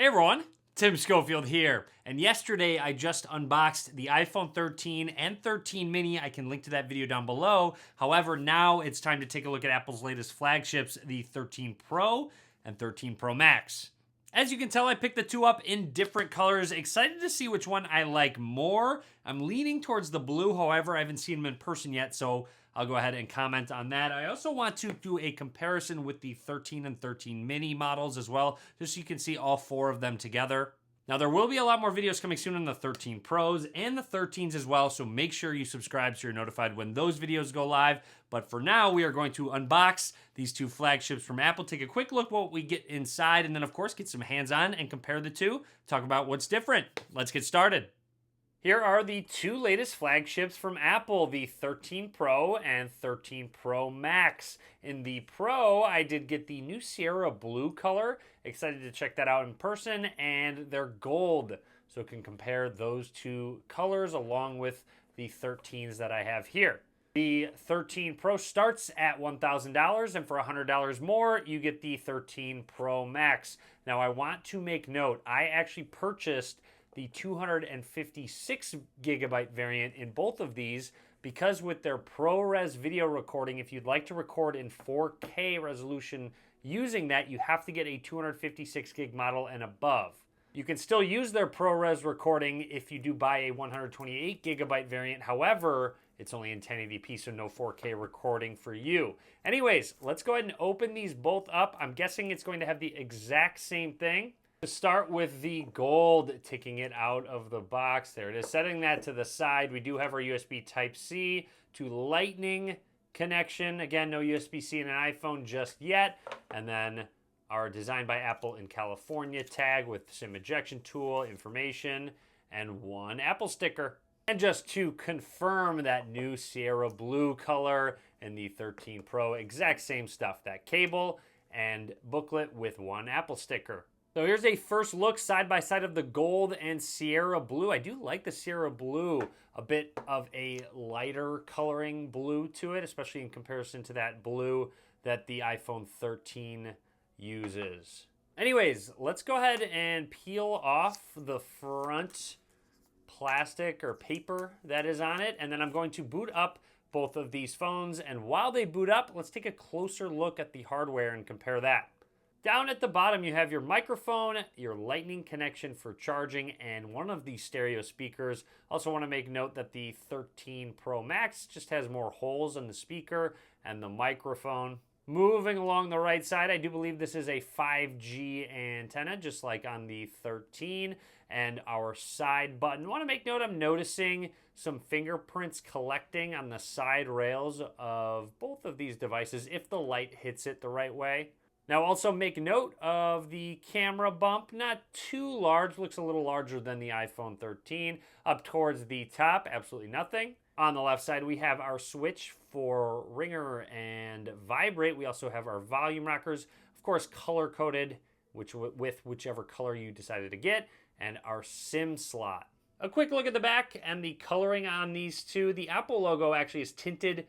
Hey everyone, Tim Schofield here. And yesterday I just unboxed the iPhone 13 and 13 mini. I can link to that video down below. However, now it's time to take a look at Apple's latest flagships, the 13 Pro and 13 Pro Max. As you can tell, I picked the two up in different colors. Excited to see which one I like more. I'm leaning towards the blue, however, I haven't seen them in person yet, so I'll go ahead and comment on that. I also want to do a comparison with the 13 and 13 mini models as well, just so you can see all four of them together. Now, there will be a lot more videos coming soon on the 13 Pros and the 13s as well, so make sure you subscribe so you're notified when those videos go live. But for now, we are going to unbox these two flagships from Apple, take a quick look at what we get inside, and then, of course, get some hands-on and compare the two, talk about what's different. Let's get started. Here are the two latest flagships from Apple, the 13 Pro and 13 Pro Max. In the Pro, I did get the new Sierra Blue color. Excited to check that out in person, and they're gold. So can compare those two colors along with the 13s that I have here. The 13 Pro starts at $1,000, and for $100 more, you get the 13 Pro Max. Now, I want to make note, I actually purchased the 256 gigabyte variant in both of these because with their ProRes video recording, if you'd like to record in 4K resolution using that, you have to get a 256 gig model and above. You can still use their ProRes recording if you do buy a 128 gigabyte variant. However, it's only in 1080p, so no 4K recording for you. Anyways, let's go ahead and open these both up. I'm guessing it's going to have the exact same thing. To start with the gold, taking it out of the box. There it is. Setting that to the side, we do have our USB Type-C to Lightning connection. Again, no USB-C in an iPhone just yet. And then our Designed by Apple in California tag with SIM ejection tool, information, and one Apple sticker. And just to confirm that new Sierra Blue color in the 13 Pro, exact same stuff. That cable and booklet with one Apple sticker. So here's a first look side by side of the gold and Sierra Blue. I do like the Sierra Blue, a bit of a lighter coloring blue to it, especially in comparison to that blue that the iPhone 13 uses. Anyways, let's go ahead and peel off the front plastic or paper that is on it, and then I'm going to boot up both of these phones, and while they boot up, let's take a closer look at the hardware and compare that. Down at the bottom, you have your microphone, your Lightning connection for charging, and one of the stereo speakers. Also want to make note that the 13 Pro Max just has more holes in the speaker and the microphone. Moving along the right side, I do believe this is a 5G antenna, just like on the 13, and our side button. Want to make note, I'm noticing some fingerprints collecting on the side rails of both of these devices if the light hits it the right way. Now also make note of the camera bump, not too large, looks a little larger than the iPhone 13. Up towards the top, absolutely nothing. On the left side, we have our switch for ringer and vibrate. We also have our volume rockers, of course color-coded, with whichever color you decided to get, and our SIM slot. A quick look at the back and the coloring on these two. The Apple logo actually is tinted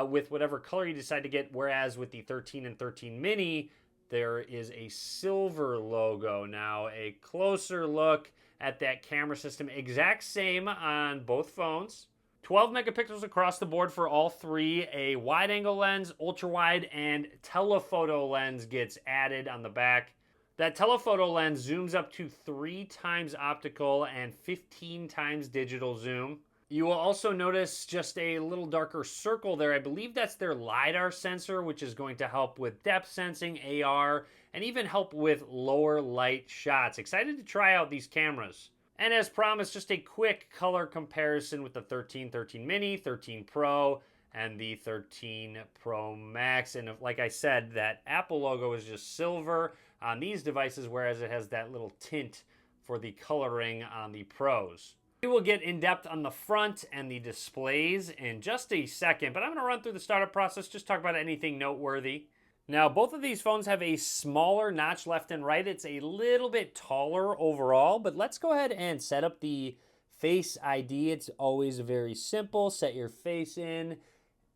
with whatever color you decide to get, whereas with the 13 and 13 mini, there is a silver logo. Now, a closer look at that camera system, exact same on both phones. 12 megapixels across the board for all three. A wide-angle lens, ultra-wide, and telephoto lens gets added on the back. That telephoto lens zooms up to 3 times optical and 15 times digital zoom. You will also notice just a little darker circle there. I believe that's their LiDAR sensor, which is going to help with depth sensing, AR, and even help with lower light shots. Excited to try out these cameras. And as promised, just a quick color comparison with the 13 mini, 13 Pro, and the 13 Pro Max. And like I said, that Apple logo is just silver on these devices, whereas it has that little tint for the coloring on the Pros. We will get in depth on the front and the displays in just a second, but I'm going to run through the startup process, just talk about anything noteworthy. Now, both of these phones have a smaller notch left and right. It's a little bit taller overall, but let's go ahead and set up the Face ID. It's always very simple. Set your face in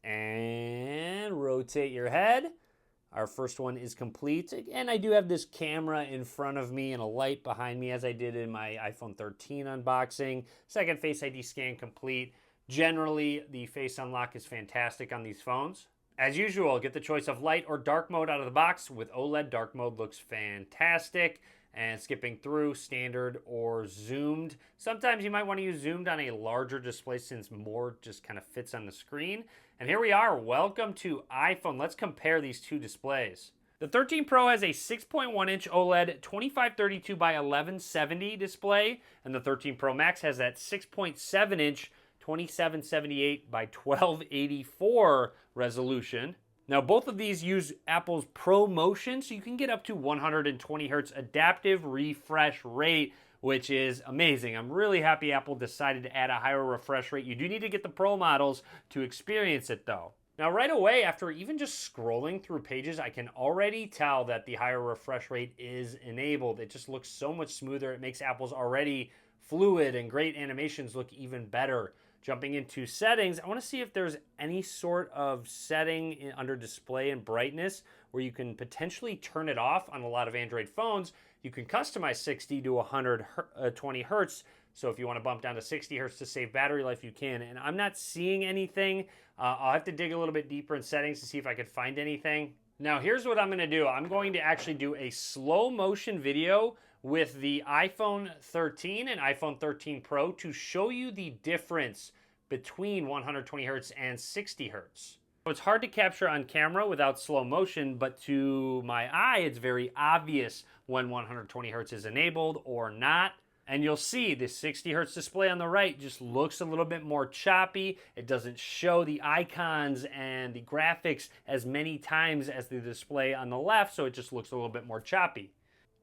and rotate your head. Our first one is complete. And I do have this camera in front of me and a light behind me as I did in my iPhone 13 unboxing. Second Face ID scan complete. Generally, the face unlock is fantastic on these phones. As usual, get the choice of light or dark mode out of the box. With OLED, dark mode looks fantastic. And skipping through, standard or zoomed. Sometimes you might want to use zoomed on a larger display since more just kind of fits on the screen. And here we are. Welcome to iPhone. Let's compare these two displays. The 13 Pro has a 6.1-inch OLED 2532 by 1170 display, and the 13 Pro Max has that 6.7-inch 2778 by 1284 resolution. Now, both of these use Apple's ProMotion, so you can get up to 120 Hz adaptive refresh rate, which is amazing. I'm really happy Apple decided to add a higher refresh rate. You do need to get the Pro models to experience it, though. Now, right away, after even just scrolling through pages, I can already tell that the higher refresh rate is enabled. It just looks so much smoother. It makes Apple's already fluid and great animations look even better. Jumping into settings, I want to see if there's any sort of setting under display and brightness where you can potentially turn it off. On a lot of Android phones, you can customize 60 to 120 Hertz. So if you want to bump down to 60 Hertz to save battery life, you can. And I'm not seeing anything. I'll have to dig a little bit deeper in settings to see if I could find anything. Now, here's what I'm going to do. I'm going to actually do a slow motion video with the iPhone 13 and iPhone 13 Pro to show you the difference between 120 Hertz and 60 Hertz. So it's hard to capture on camera without slow motion, but to my eye, it's very obvious when 120 Hertz is enabled or not. And you'll see the 60 Hertz display on the right just looks a little bit more choppy. It doesn't show the icons and the graphics as many times as the display on the left, so it just looks a little bit more choppy.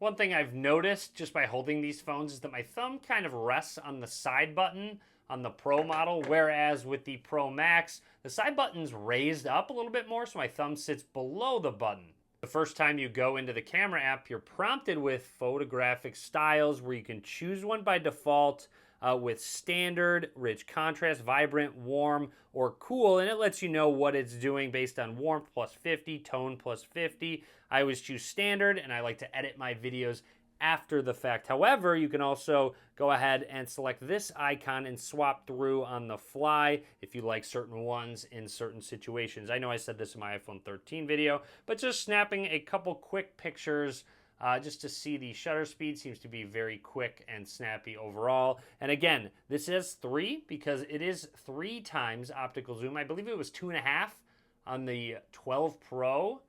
One thing I've noticed just by holding these phones is that my thumb kind of rests on the side button on the Pro model, whereas with the Pro Max, the side button's raised up a little bit more, so my thumb sits below the button. The first time you go into the camera app, you're prompted with photographic styles where you can choose one by default with standard, rich contrast, vibrant, warm, or cool, and it lets you know what it's doing based on warmth plus 50, tone plus 50. I always choose standard, and I like to edit my videos after the fact. However, you can also go ahead and select this icon and swap through on the fly if you like certain ones in certain situations. I know I said this in my iPhone 13 video, but just snapping a couple quick pictures just to see the shutter speed seems to be very quick and snappy overall. And again, this is 3 because it is 3 times optical zoom. I believe it was 2.5 on the 12 Pro.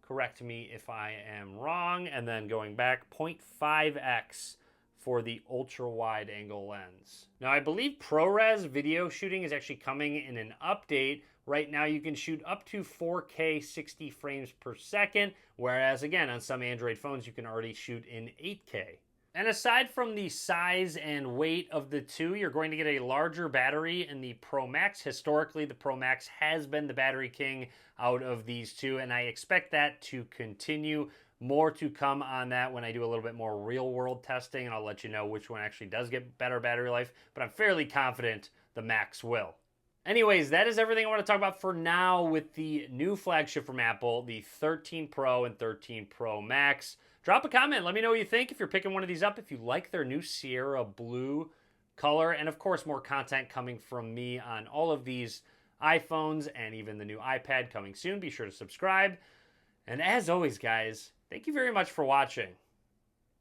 Correct me if I am wrong. And then going back, 0.5x for the ultra wide angle lens. Now I believe ProRes video shooting is actually coming in an update. Right now you can shoot up to 4K 60 frames per second, whereas again on some Android phones you can already shoot in 8K. And aside from the size and weight of the two, you're going to get a larger battery in the Pro Max. Historically, the Pro Max has been the battery king out of these two, and I expect that to continue. More to come on that when I do a little bit more real-world testing, and I'll let you know which one actually does get better battery life, but I'm fairly confident the Max will. Anyways, that is everything I want to talk about for now with the new flagship from Apple, the 13 Pro and 13 Pro Max. Drop a comment. Let me know what you think if you're picking one of these up, if you like their new Sierra blue color, and of course more content coming from me on all of these iPhones and even the new iPad coming soon. Be sure to subscribe. And as always, guys, thank you very much for watching.